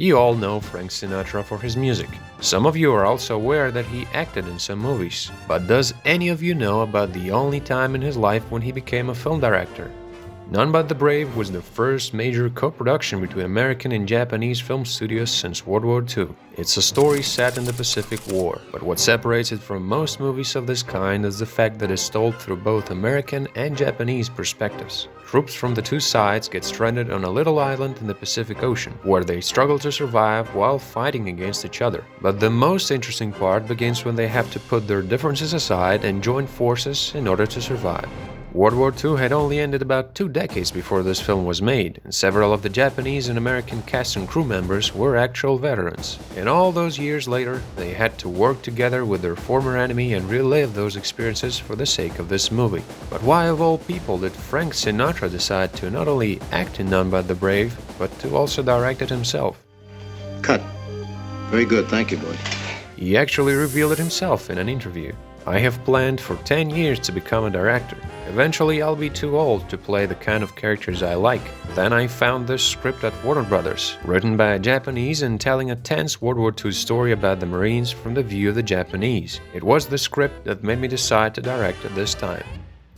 You all know Frank Sinatra for his music. Some of you are also aware that he acted in some movies. But does any of you know about the only time in his life when he became a film director? None But the Brave was the first major co-production between American and Japanese film studios since World War II. It's a story set in the Pacific War, but what separates it from most movies of this kind is the fact that it's told through both American and Japanese perspectives. Troops from the two sides get stranded on a little island in the Pacific Ocean, where they struggle to survive while fighting against each other. But the most interesting part begins when they have to put their differences aside and join forces in order to survive. World War II had only ended about 2 decades before this film was made, and several of the Japanese and American cast and crew members were actual veterans. And all those years later, they had to work together with their former enemy and relive those experiences for the sake of this movie. But why of all people did Frank Sinatra decide to not only act in None But the Brave, but to also direct it himself? Cut. Very good, thank you, boy. He actually revealed it himself in an interview. I have planned for 10 years to become a director. Eventually I'll be too old to play the kind of characters I like. Then I found this script at Warner Brothers, written by a Japanese and telling a tense World War II story about the Marines from the view of the Japanese. It was the script that made me decide to direct it this time.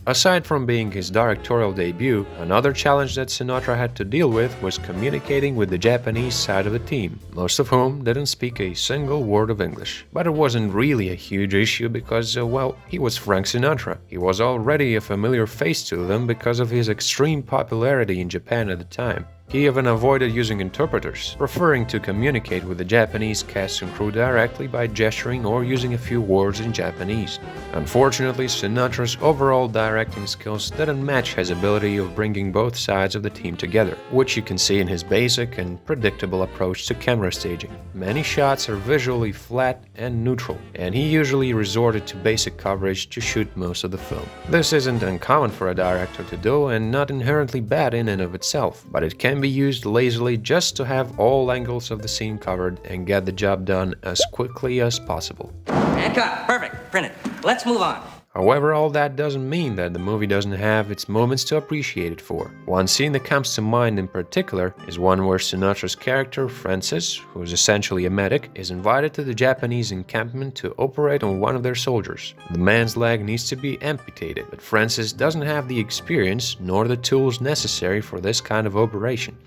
Aside from being his directorial debut, another challenge that Sinatra had to deal with was communicating with the Japanese side of the team, most of whom didn't speak a single word of English. But it wasn't really a huge issue because, well, he was Frank Sinatra. He was already a familiar face to them because of his extreme popularity in Japan at the time. He even avoided using interpreters, preferring to communicate with the Japanese cast and crew directly by gesturing or using a few words in Japanese. Unfortunately, Sinatra's overall directing skills didn't match his ability of bringing both sides of the team together, which you can see in his basic and predictable approach to camera staging. Many shots are visually flat and neutral, and he usually resorted to basic coverage to shoot most of the film. This isn't uncommon for a director to do and not inherently bad in and of itself, but it can be used lazily just to have all angles of the scene covered and get the job done as quickly as possible. And cut. Perfect. Print it. Let's move on. However, all that doesn't mean that the movie doesn't have its moments to appreciate it for. One scene that comes to mind in particular is one where Sinatra's character, Francis, who is essentially a medic, is invited to the Japanese encampment to operate on one of their soldiers. The man's leg needs to be amputated, but Francis doesn't have the experience nor the tools necessary for this kind of operation.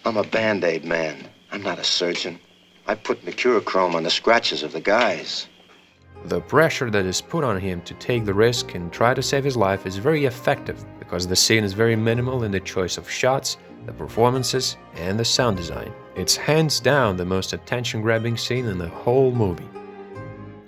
I'm a Band-Aid man. I'm not a surgeon. I put mercurochrome on the scratches of the guys. The pressure that is put on him to take the risk and try to save his life is very effective because the scene is very minimal in the choice of shots, the performances, and the sound design. It's hands down the most attention-grabbing scene in the whole movie.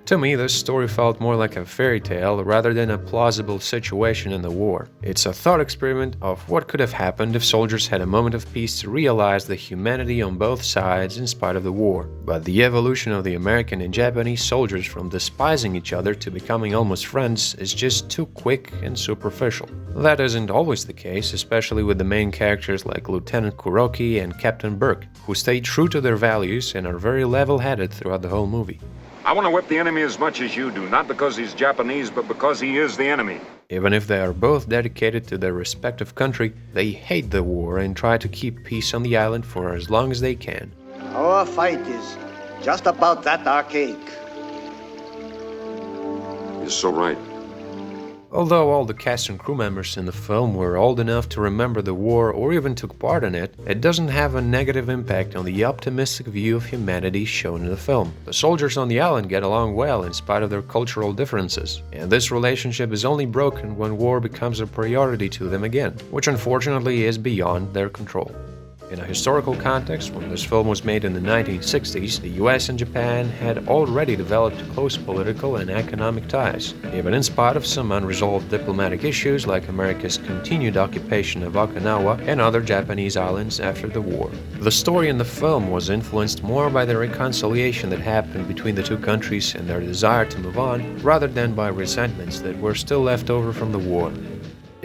To me, this story felt more like a fairy tale rather than a plausible situation in the war. It's a thought experiment of what could have happened if soldiers had a moment of peace to realize the humanity on both sides in spite of the war. But the evolution of the American and Japanese soldiers from despising each other to becoming almost friends is just too quick and superficial. That isn't always the case, especially with the main characters like Lieutenant Kuroki and Captain Burke, who stay true to their values and are very level-headed throughout the whole movie. I want to whip the enemy as much as you do, not because he's Japanese, but because he is the enemy. Even if they are both dedicated to their respective country, they hate the war and try to keep peace on the island for as long as they can. Our fight is just about that archaic. You're so right. Although all the cast and crew members in the film were old enough to remember the war or even took part in it, it doesn't have a negative impact on the optimistic view of humanity shown in the film. The soldiers on the island get along well in spite of their cultural differences, and this relationship is only broken when war becomes a priority to them again, which unfortunately is beyond their control. In a historical context, when this film was made in the 1960s, the US and Japan had already developed close political and economic ties, even in spite of some unresolved diplomatic issues like America's continued occupation of Okinawa and other Japanese islands after the war. The story in the film was influenced more by the reconciliation that happened between the two countries and their desire to move on, rather than by resentments that were still left over from the war.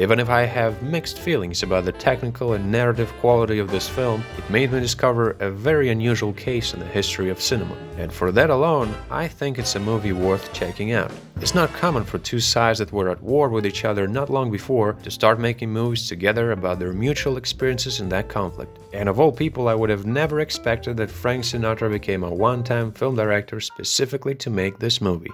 Even if I have mixed feelings about the technical and narrative quality of this film, it made me discover a very unusual case in the history of cinema. And for that alone, I think it's a movie worth checking out. It's not common for two sides that were at war with each other not long before to start making movies together about their mutual experiences in that conflict. And of all people, I would have never expected that Frank Sinatra became a one-time film director specifically to make this movie.